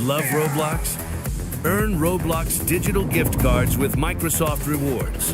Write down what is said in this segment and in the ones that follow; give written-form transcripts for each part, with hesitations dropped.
Love Roblox? Earn Roblox digital gift cards with Microsoft Rewards.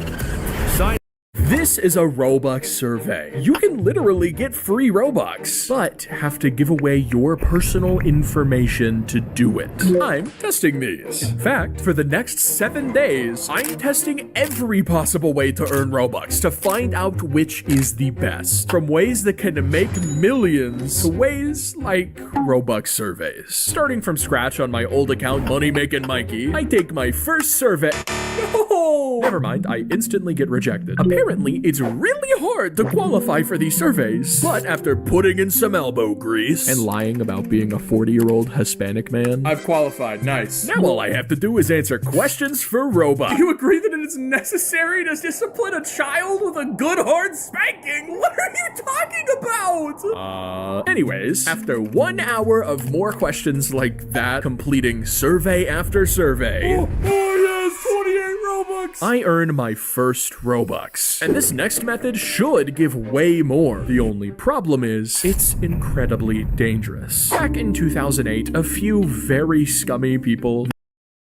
Sign This is a Robux survey. You can literally get free Robux, but have to give away your personal information to do it. I'm testing these. In fact, for the next 7 days, I'm testing every possible way to earn Robux to find out which is the best. From ways that can make millions to ways like Robux surveys. Starting from scratch on my old account, Money Making Mikey, I take my first survey. No! Never mind, I instantly get rejected. Apparently, it's really hard to qualify for these surveys. But after putting in some elbow grease and lying about being a 40-year-old Hispanic man, I've qualified. Nice. Now all I have to do is answer questions for Robux. Do you agree that it is necessary to discipline a child with a good hard spanking? What are you talking about? Anyways, after 1 hour of more questions like that, completing survey after survey. Oh yes, 28 Robux. I earn my first Robux. And this next method should give way more. The only problem is, it's incredibly dangerous. Back in 2008, a few very scummy people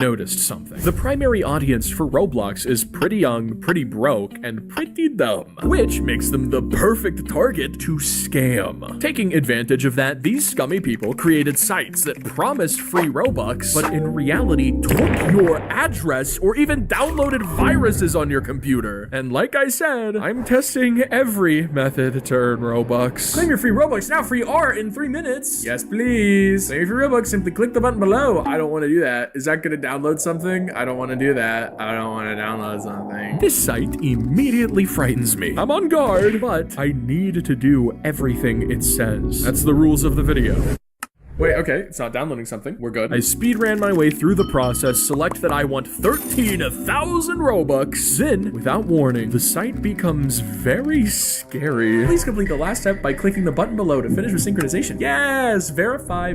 noticed something. The primary audience for Roblox is pretty young, pretty broke, and pretty dumb, which makes them the perfect target to scam. Taking advantage of that, these scummy people created sites that promised free Robux, but in reality took your address or even downloaded viruses on your computer. And like I said, I'm testing every method to earn Robux. Claim your free Robux now, free art in 3 minutes. Yes, please. Claim your free Robux, simply click the button below. I don't want to do that. Is that gonna download something? I don't want to do that. I don't want to download something. This site immediately frightens me. I'm on guard, but I need to do everything it says. That's the rules of the video. Wait, okay, it's not downloading something. We're good. I speed ran my way through the process, select that I want 13,000 Robux. Then, without warning, the site becomes very scary. Please complete the last step by clicking the button below to finish with synchronization. Yes, verify,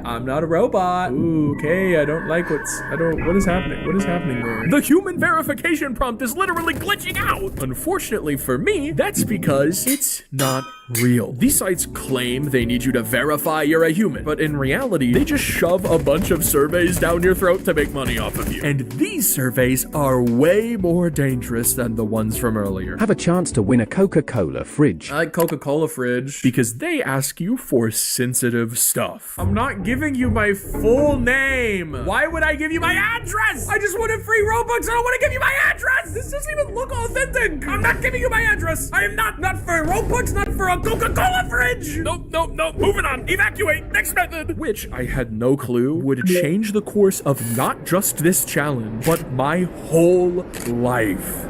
I'm not a robot. Ooh, okay, what is happening? What is happening there? The human verification prompt is literally glitching out. Unfortunately for me, that's because it's not real. These sites claim they need you to verify you're a human, but in reality, they just shove a bunch of surveys down your throat to make money off of you. And these surveys are way more dangerous than the ones from earlier. Have a chance to win a Coca-Cola fridge. I like Coca-Cola fridge because they ask you for sensitive stuff. I'm not giving you my full name. Why would I give you my address? I just wanted free Robux. I don't want to give you my address. This doesn't even look authentic. I'm not giving you my address. I am not for Robux, not for a Coca-Cola fridge. Nope. Moving on. Evacuate. Next method. Which I had no clue would change the course of not just this challenge, but my whole life.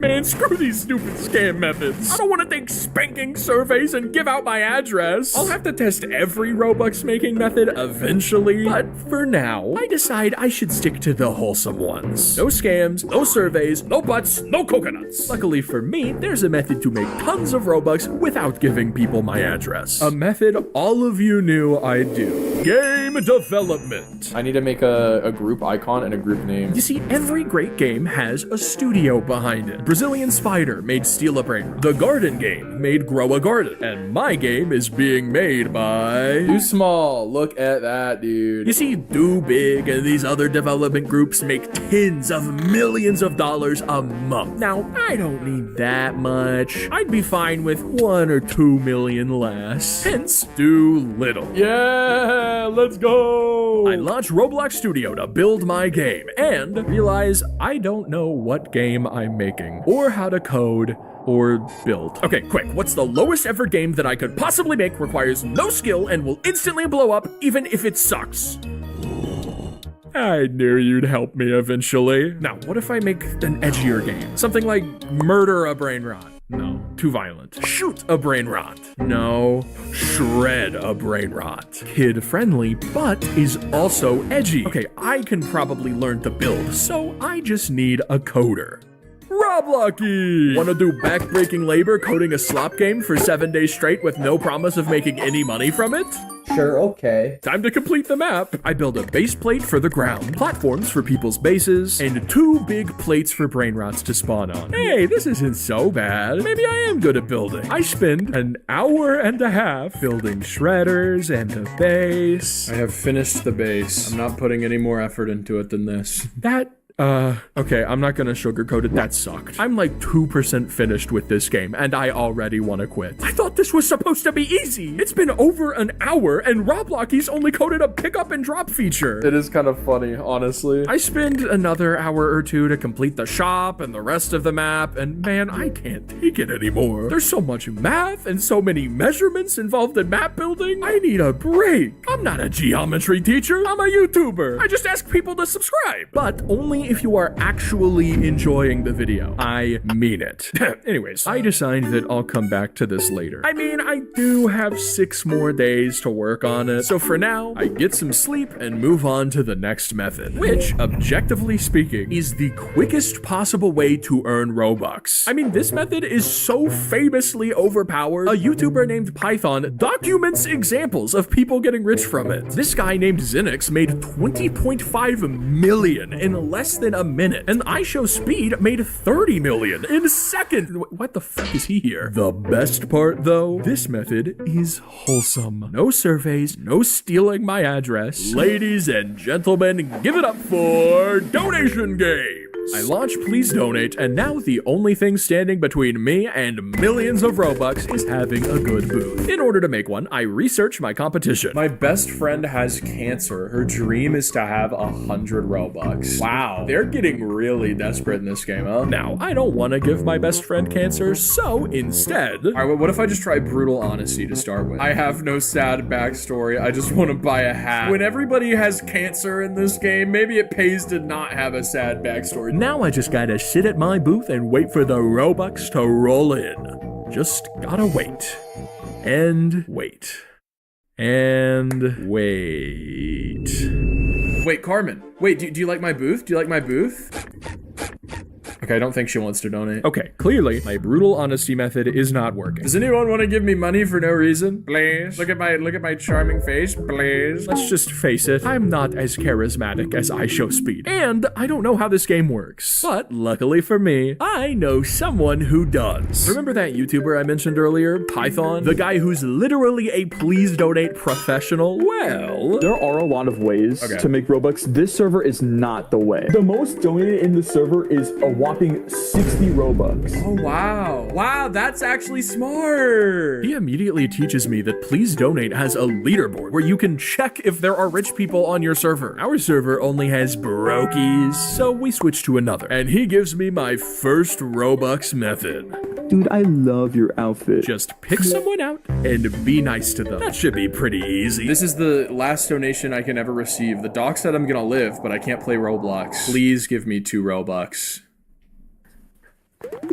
Man, screw these stupid scam methods. I don't want to take spanking surveys and give out my address. I'll have to test every Robux making method eventually, but for now, I decide I should stick to the wholesome ones. No scams, no surveys, no butts, no coconuts. Luckily for me, there's a method to make tons of Robux without giving people my address. A method all of you knew I'd do. Game development. I need to make a group icon and a group name. You see, every great game has a studio behind it. Brazilian Spider made Steal a Brain. The Garden game made Grow a Garden. And my game is being made by Do Small. Look at that, dude. You see, Do Big and these other development groups make tens of millions of dollars a month. Now, I don't need that much. I'd be fine with 1 or 2 million less. Hence, Do Little. Yeah, let's go. I launched Roblox Studio to build my game and realize I don't know what game I'm making or how to code or build. Okay, quick, what's the lowest ever game that I could possibly make, requires no skill, and will instantly blow up even if it sucks? I knew you'd help me eventually. Now, what if I make an edgier game? Something like Murder a Brain Rot. No, too violent. Shoot a Brain Rot. No, Shred a Brain Rot. Kid friendly, but is also edgy. Okay, I can probably learn to build, so I just need a coder. Roblocky! Wanna do backbreaking labor coding a slop game for 7 days straight with no promise of making any money from it? Sure, okay. Time to complete the map. I build a base plate for the ground, platforms for people's bases, and 2 big plates for brain rots to spawn on. Hey, this isn't so bad. Maybe I am good at building. I spend an hour and a half building shredders and a base. I have finished the base. I'm not putting any more effort into it than this. Okay, I'm not gonna sugarcoat it. That sucked. I'm like 2% finished with this game, and I already want to quit. I thought this was supposed to be easy. It's been over an hour, and Roblocky's only coded a pick up and drop feature. It is kind of funny, honestly. I spend another hour or 2 to complete the shop and the rest of the map, and man, I can't take it anymore. There's so much math and so many measurements involved in map building. I need a break. I'm not a geometry teacher. I'm a YouTuber. I just ask people to subscribe, but only if you are actually enjoying the video. I mean it. Anyways, I decided that I'll come back to this later. I mean, I do have 6 more days to work on it, so for now, I get some sleep and move on to the next method, which, objectively speaking, is the quickest possible way to earn Robux. I mean, this method is so famously overpowered, a YouTuber named Python documents examples of people getting rich from it. This guy named Zinix made 20.5 million in less than a minute, and iShowSpeed made 30 million in a second. What the fuck is he here? The best part, though, this method is wholesome. No surveys, no stealing my address. Ladies and gentlemen, give it up for Donation Games. I launched Please Donate, and now the only thing standing between me and millions of Robux is having a good booth. In order to make one, I research my competition. My best friend has cancer. Her dream is to have 100 Robux. Wow, they're getting really desperate in this game, huh? Now, I don't want to give my best friend cancer, so instead... All right, what if I just try brutal honesty to start with? I have no sad backstory. I just want to buy a hat. When everybody has cancer in this game, maybe it pays to not have a sad backstory. Now I just gotta sit at my booth and wait for the Robux to roll in. Just gotta wait. And wait. And wait. Wait, Carmen. Wait, do you like my booth? Do you like my booth? Okay, I don't think she wants to donate. Okay, clearly, my brutal honesty method is not working. Does anyone want to give me money for no reason? Please. Look at my charming face, please. Let's just face it, I'm not as charismatic as iShowSpeed. And I don't know how this game works. But luckily for me, I know someone who does. Remember that YouTuber I mentioned earlier, Python? The guy who's literally a please donate professional? Well, there are a lot of ways to make Robux. This server is not the way. The most donated in the server is a whopping 60 Robux. Oh, wow. Wow, that's actually smart. He immediately teaches me that Please Donate has a leaderboard where you can check if there are rich people on your server. Our server only has brokies, so we switch to another. And he gives me my first Robux method. Dude, I love your outfit. Just pick someone out and be nice to them. That should be pretty easy. This is the last donation I can ever receive. The doc said I'm gonna live, but I can't play Roblox. Please give me 2 Robux.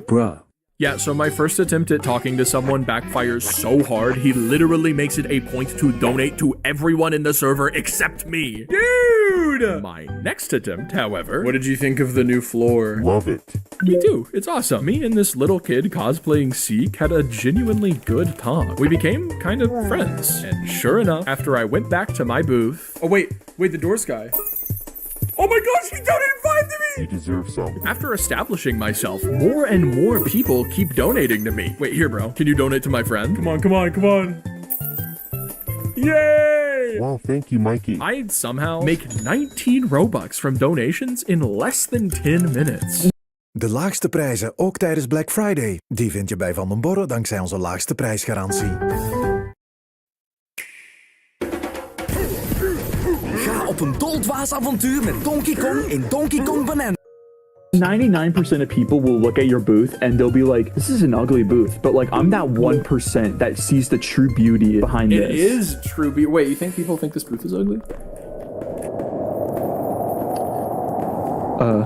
Bruh. Yeah, so my first attempt at talking to someone backfires so hard, he literally makes it a point to donate to everyone in the server except me. Dude! My next attempt, however... What did you think of the new floor? Love it. Me too, it's awesome. Me and this little kid cosplaying Seek had a genuinely good talk. We became kind of friends. And sure enough, after I went back to my booth... Oh wait, the door's guy. Oh my gosh, he donated 5 to me! You deserve some. After establishing myself, more and more people keep donating to me. Wait, here, bro. Can you donate to my friend? Come on. Yay! Wow, thank you, Mikey. I somehow make 19 Robux from donations in less than 10 minutes. De laagste prijzen, ook tijdens Black Friday. Die vind je bij Van den Borre dankzij onze laagste prijsgarantie. Ga op een doldwaas avontuur met Donkey Kong in Donkey Kong Banana. 99% of people will look at your booth and they'll be like, this is an ugly booth. But like, I'm that 1% that sees the true beauty behind this. It is true beauty. Wait, you think people think this booth is ugly?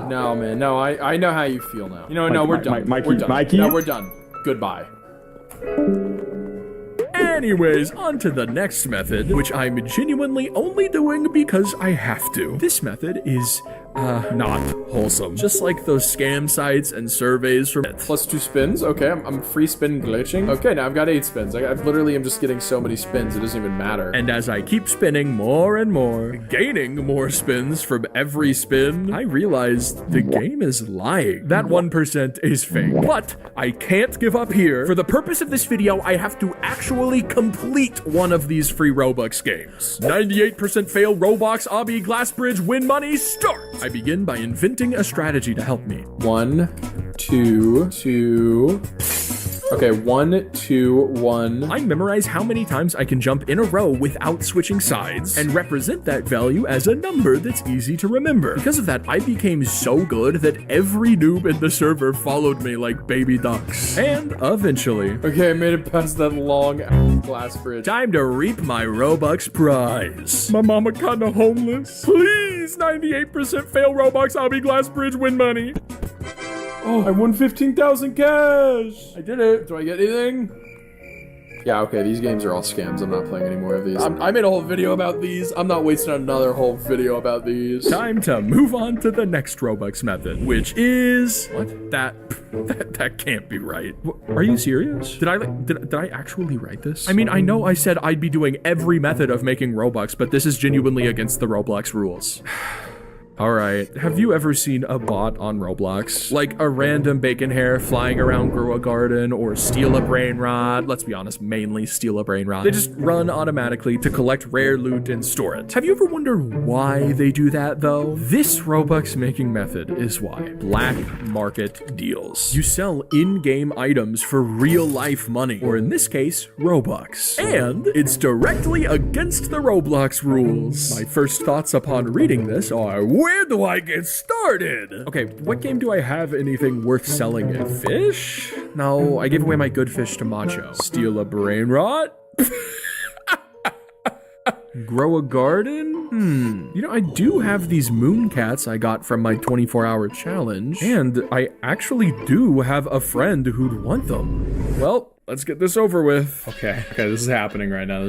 No, man. No, I know how you feel now. You know, no, we're done. We're done. Mikey? No, we're done. Goodbye. Anyways, on to the next method, which I'm genuinely only doing because I have to. This method is not wholesome. Just like those scam sites and surveys from Plus 2 spins. Okay, I'm free spin glitching. Okay, now I've got 8 spins. I literally am just getting so many spins, it doesn't even matter. And as I keep spinning more and more, gaining more spins from every spin, I realize the game is lying. That 1% is fake. But I can't give up here. For the purpose of this video, I have to actually complete one of these free Robux games. 98% fail Roblox Obby Glass Bridge win money start. I begin by inventing a strategy to help me. 1, 2, 2. Okay, 1, 2, 1. I memorize how many times I can jump in a row without switching sides and represent that value as a number that's easy to remember. Because of that, I became so good that every noob in the server followed me like baby ducks. And eventually, Okay, I made it past that long glass bridge. time to reap my Robux prize. My mama kinda homeless. Please, 98% fail Roblox Obby Glass Bridge win money. Oh, I won 15,000 cash. I did it. Do I get anything? Yeah, okay, these games are all scams. I'm not playing any more of these. I made a whole video about these. I'm not wasting another whole video about these. Time to move on to the next Robux method, which is that can't be right. Are you serious? Did I actually write this? I mean, I know I said I'd be doing every method of making Robux, but this is genuinely against the Roblox rules. Alright, have you ever seen a bot on Roblox? Like a random bacon hair flying around grow a garden or steal a brain rod? Let's be honest, mainly steal a brain rod. They just run automatically to collect rare loot and store it. Have you ever wondered why they do that though? This Robux making method is why. Black market deals. You sell in-game items for real life money, or in this case, Robux. And it's directly against the Roblox rules. My first thoughts upon reading this are, where do I get started? Okay, what game do I have anything worth selling in? Fish? No, I gave away my good fish to Macho. Steal a brain rot? Grow a garden? You know, I do have these moon cats I got from my 24-hour challenge, and I actually do have a friend who'd want them. Well, let's get this over with. Okay, this is happening right now.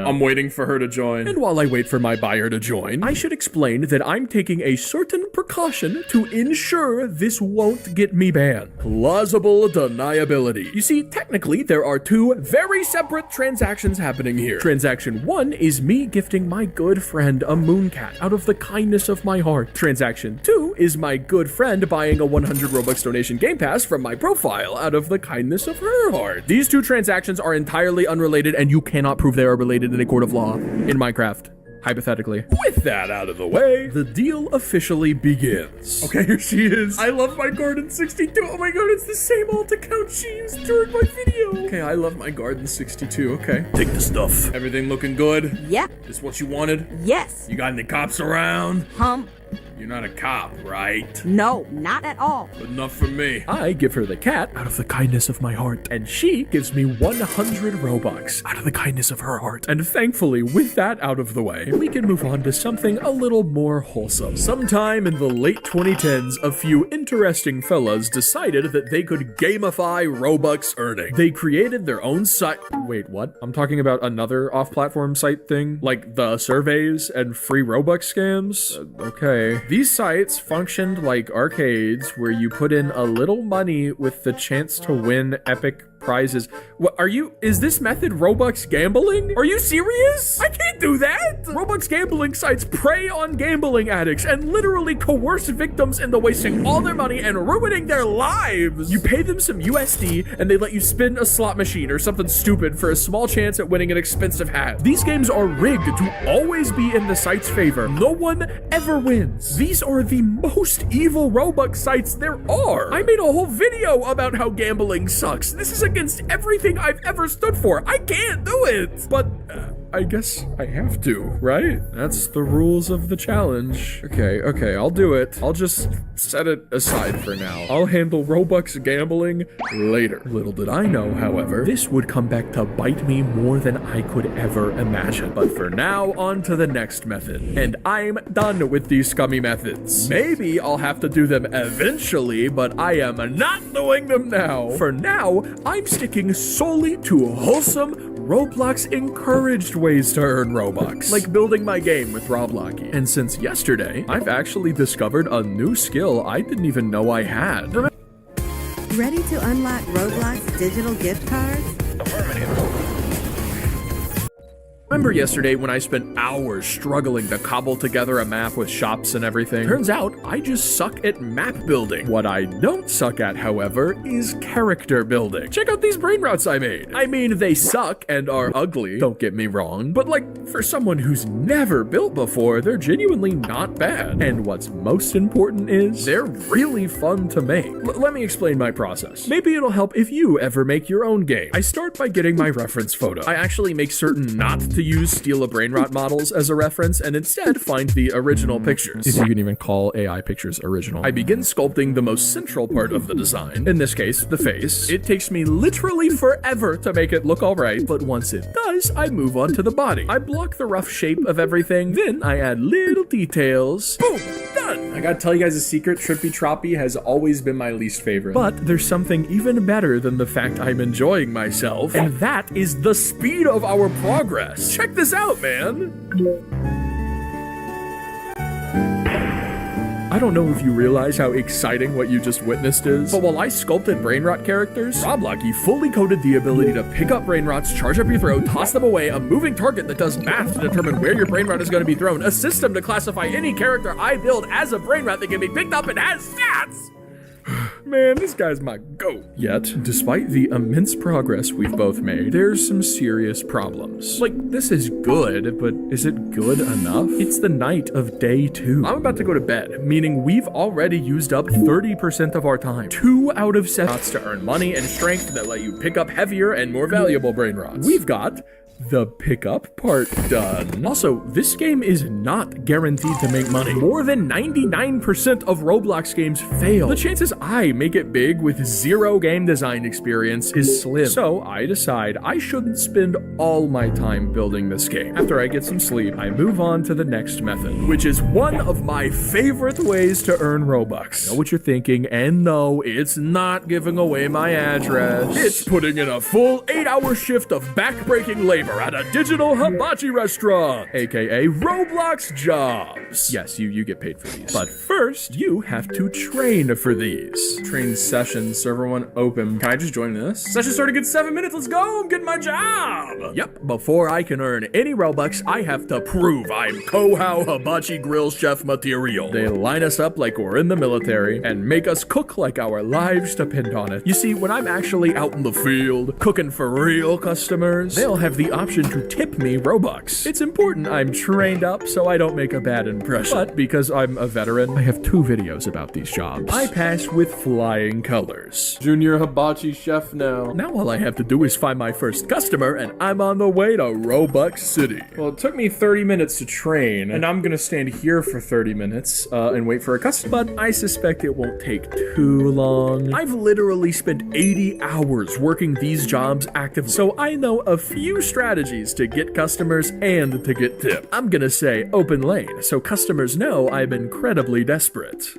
I'm waiting for her to join. And while I wait for my buyer to join, I should explain that I'm taking a certain precaution to ensure this won't get me banned. Plausible deniability. You see, technically, there are two very separate transactions happening here. Transaction 1 is me gifting my good friend a moon cat out of the kindness of my heart. Transaction 2 is my good friend buying a 100 Robux donation game pass from my profile out of the kindness of her heart. These two transactions are entirely unrelated, and you cannot prove they are related in a court of law in Minecraft. Hypothetically. With that out of the way, the deal officially begins. Okay, here she is. I love my garden 62. Oh my god, it's the same alt account she used during my video. Okay, I love my garden 62. Okay. Take the stuff. Everything looking good? Yep. This what you wanted? Yes. You got any cops around? You're not a cop, right? No, not at all. Good enough for me. I give her the cat out of the kindness of my heart, and she gives me 100 Robux out of the kindness of her heart. And thankfully, with that out of the way, we can move on to something a little more wholesome. Sometime in the late 2010s, a few interesting fellas decided that they could gamify Robux earning. They created their own site. Wait, what? I'm talking about another off-platform site thing? Like the surveys and free Robux scams? Okay. These sites functioned like arcades where you put in a little money with the chance to win epic prizes. What is this method Robux gambling? Are you serious? I can't do that! Robux gambling sites prey on gambling addicts and literally coerce victims into wasting all their money and ruining their lives. You pay them some USD and they let you spin a slot machine or something stupid for a small chance at winning an expensive hat. These games are rigged to always be in the site's favor. No one ever wins. These are the most evil Robux sites there are. I made a whole video about how gambling sucks. This is against everything I've ever stood for. I can't do it. But I guess I have to, right? That's the rules of the challenge. Okay, I'll do it. I'll just set it aside for now. I'll handle Robux gambling later. Little did I know, however, this would come back to bite me more than I could ever imagine. But for now, on to the next method. And I'm done with these scummy methods. Maybe I'll have to do them eventually, but I am not doing them now. For now, I'm sticking solely to wholesome Roblox encouraged ways to earn Robux, like building my game with Roblocky. And since yesterday, I've actually discovered a new skill I didn't even know I had. Ready to unlock Roblox digital gift cards? Remember yesterday when I spent hours struggling to cobble together a map with shops and everything? Turns out I just suck at map building. What I don't suck at, however, is character building. Check out these brain routes I made. I mean, they suck and are ugly, don't get me wrong, but like, for someone who's never built before, they're genuinely not bad. And what's most important is, they're really fun to make. Let me explain my process. Maybe it'll help if you ever make your own game. I start by getting my reference photo. I actually make certain not to use Steal a Brainrot models as a reference and instead find the original pictures. If you can even call AI pictures original. I begin sculpting the most central part of the design, in this case, the face. It takes me literally forever to make it look alright, but once it does, I move on to the body. I block the rough shape of everything, then I add little details. Boom! Done! I gotta tell you guys a secret, Trippy Troppy has always been my least favorite. But there's something even better than the fact I'm enjoying myself, and that is the speed of our progress. Check this out, man! I don't know if you realize how exciting what you just witnessed is, but while I sculpted brainrot characters, Roblocky fully coded the ability to pick up brainrots, charge up your throw, toss them away, a moving target that does math to determine where your brainrot is going to be thrown, a system to classify any character I build as a brainrot that can be picked up and has stats! Man, this guy's my goat. Yet, despite the immense progress we've both made, there's some serious problems. Like, this is good, but is it good enough? It's the night of day 2. I'm about to go to bed, meaning we've already used up 30% of our time. 2 out of 7 rots to earn money and strength that let you pick up heavier and more valuable brain rots. We've got the pickup part done. Also, this game is not guaranteed to make money. More than 99% of Roblox games fail. The chances I make it big with 0 game design experience is slim. So I decide I shouldn't spend all my time building this game. After I get some sleep, I move on to the next method, which is one of my favorite ways to earn Robux. I know what you're thinking, and no, it's not giving away my address. It's putting in a full 8-hour shift of back-breaking labor at a digital hibachi restaurant, aka Roblox jobs. Yes, you get paid for these. But first, you have to train for these. Train session, server 1 open. Can I just join this? Session starting in 7 minutes, let's go, I'm getting my job! Yep, before I can earn any Robux, I have to prove I'm Kohao Hibachi Grill Chef material. They line us up like we're in the military and make us cook like our lives depend on it. You see, when I'm actually out in the field, cooking for real customers, they'll have the option to tip me Robux. It's important I'm trained up so I don't make a bad impression. But because I'm a veteran, I have 2 videos about these jobs. I pass with flying colors. Junior hibachi chef now. Now all I have to do is find my first customer and I'm on the way to Robux City. Well, it took me 30 minutes to train and I'm gonna stand here for 30 minutes and wait for a customer, but I suspect it won't take too long. I've literally spent 80 hours working these jobs actively, so I know a few strategies to get customers and to get tipped. I'm gonna say open lane, so customers know I'm incredibly desperate.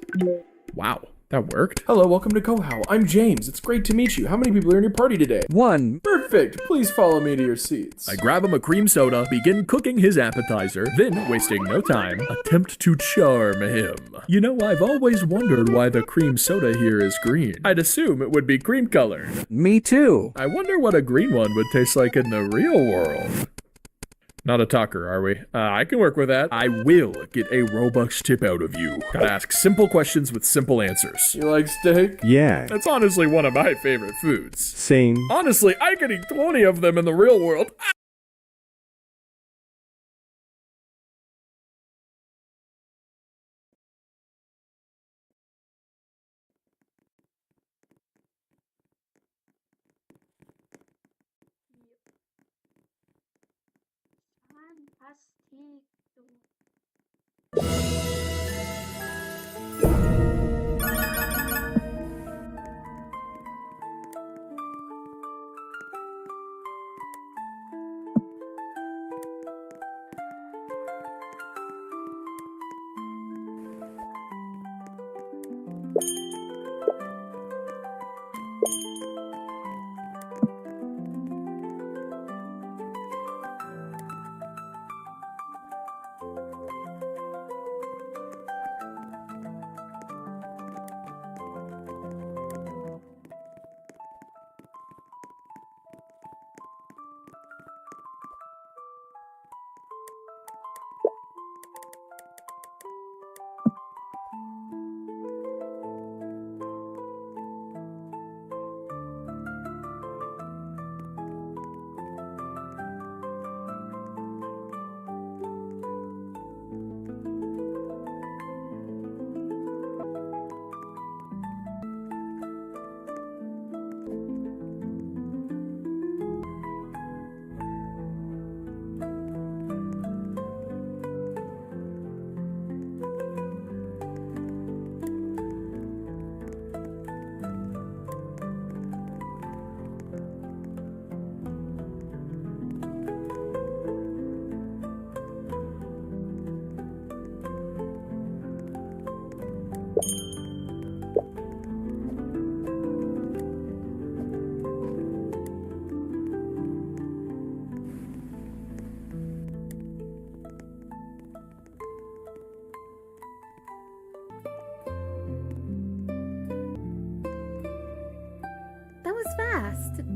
Wow, that worked. Hello, welcome to Kohao. I'm James. It's great to meet you. How many people are in your party today? 1. Perfect. Please follow me to your seats. I grab him a cream soda, begin cooking his appetizer, then, wasting no time, attempt to charm him. You know, I've always wondered why the cream soda here is green. I'd assume it would be cream colored. Me too. I wonder what a green one would taste like in the real world. Not a talker, are we? I can work with that. I will get a Robux tip out of you. Gotta ask simple questions with simple answers. You like steak? Yeah. That's honestly one of my favorite foods. Same. Honestly, I could eat 20 of them in the real world.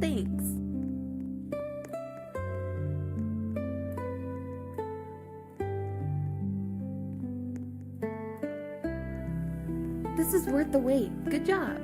Thanks. This is worth the wait. Good job.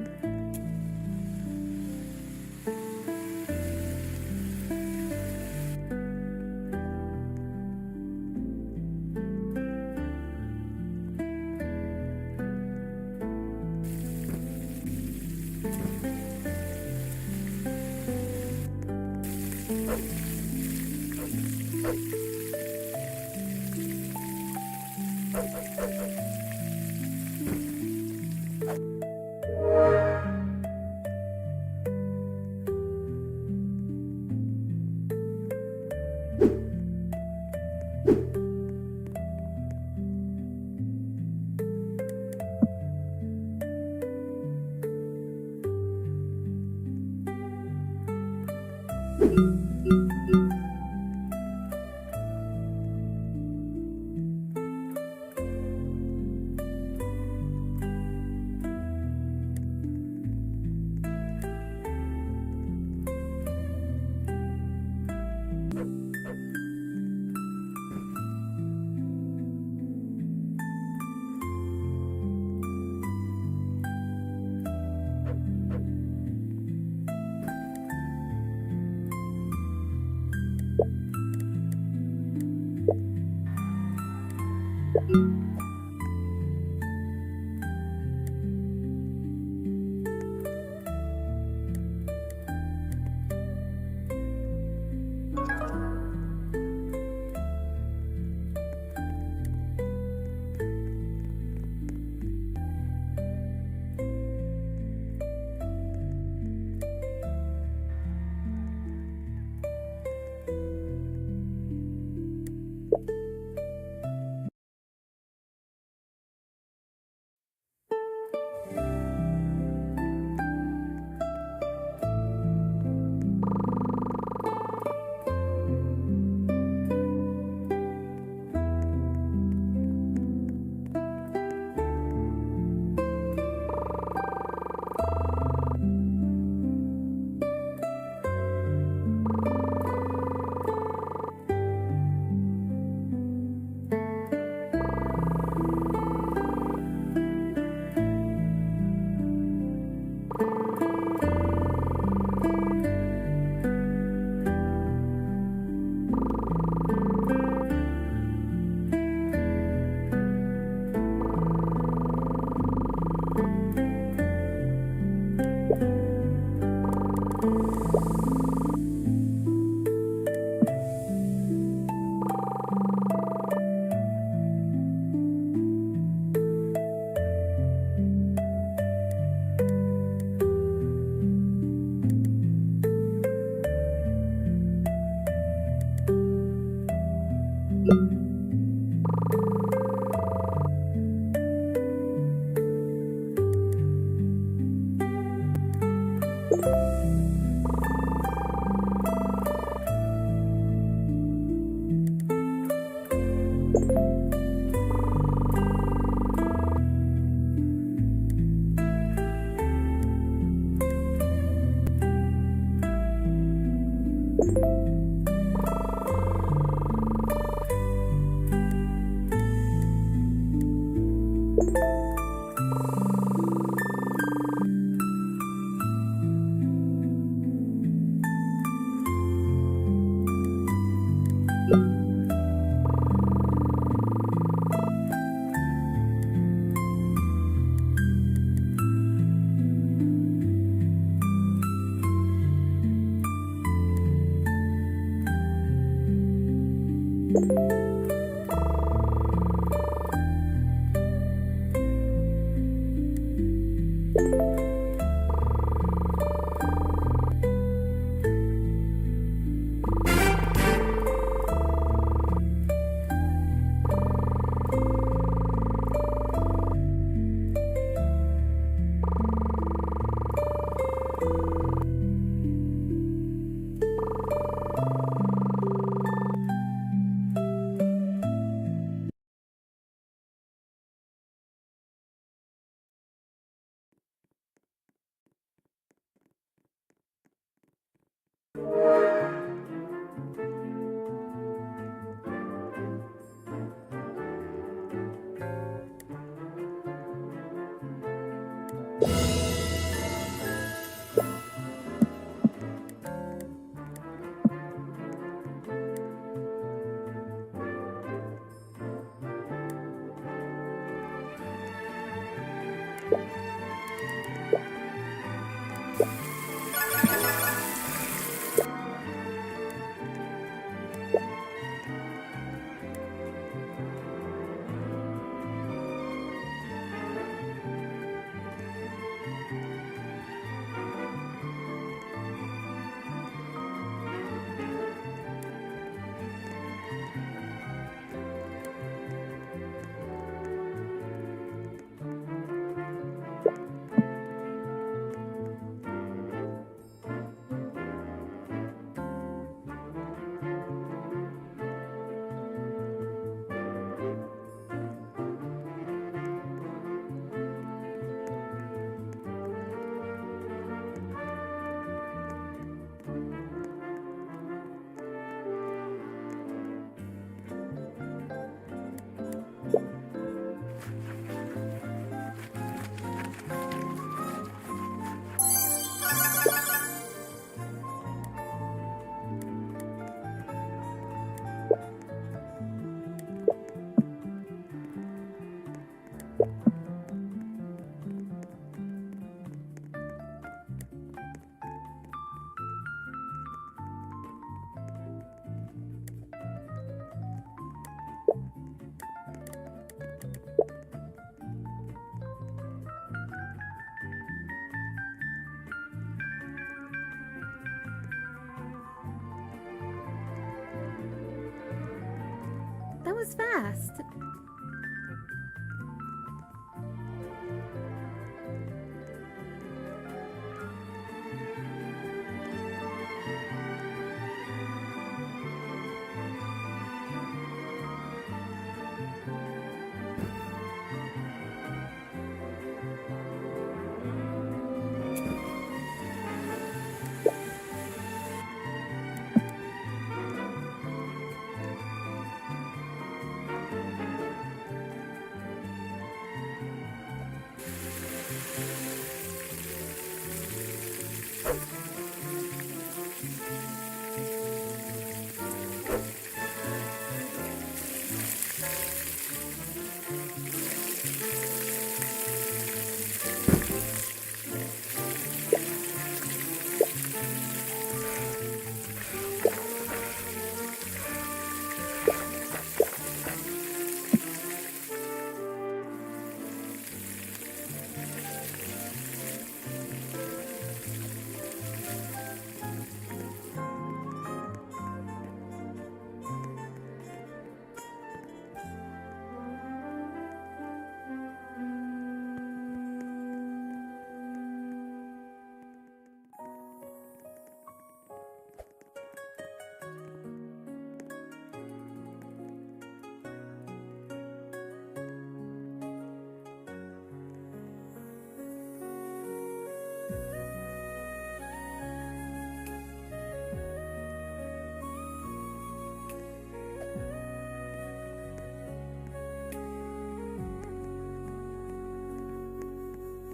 was fast.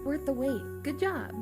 Worth the wait. Good job.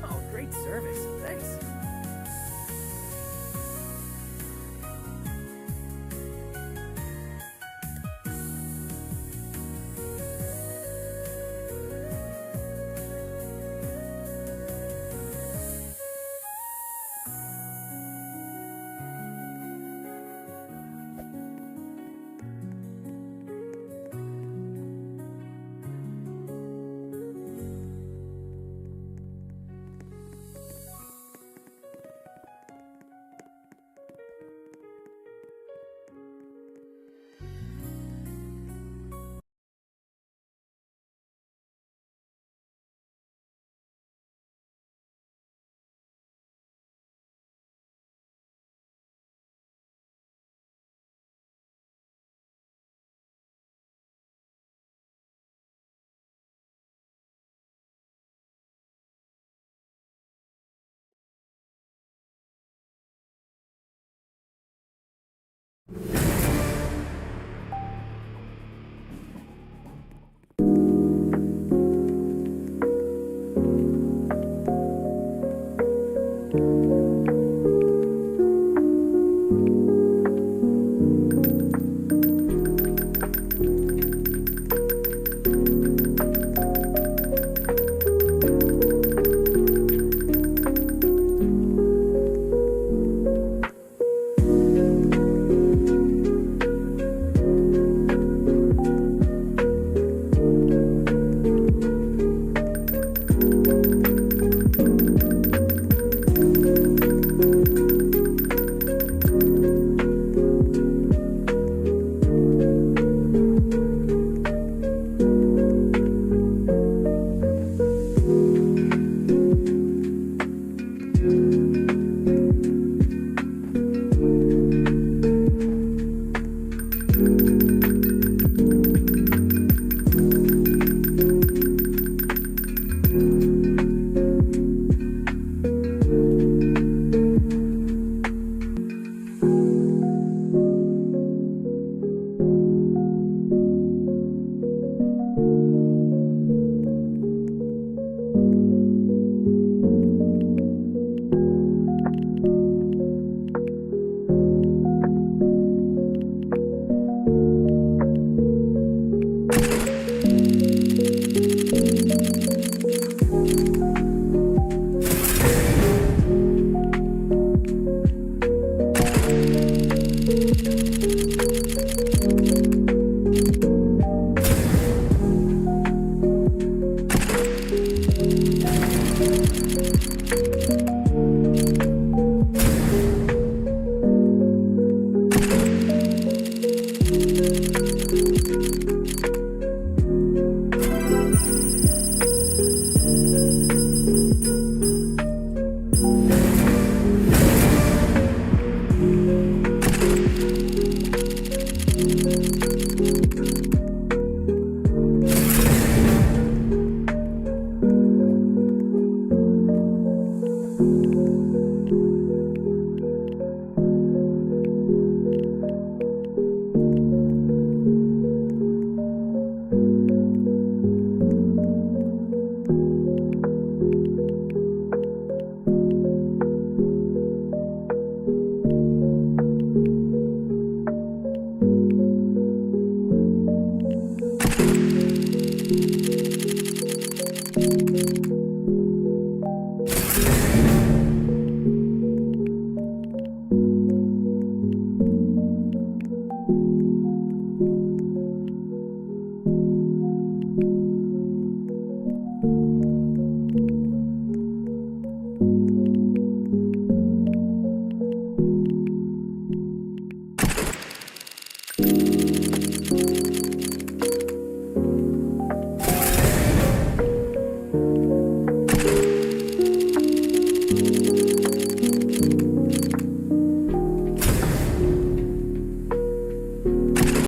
Oh, great service. Thanks.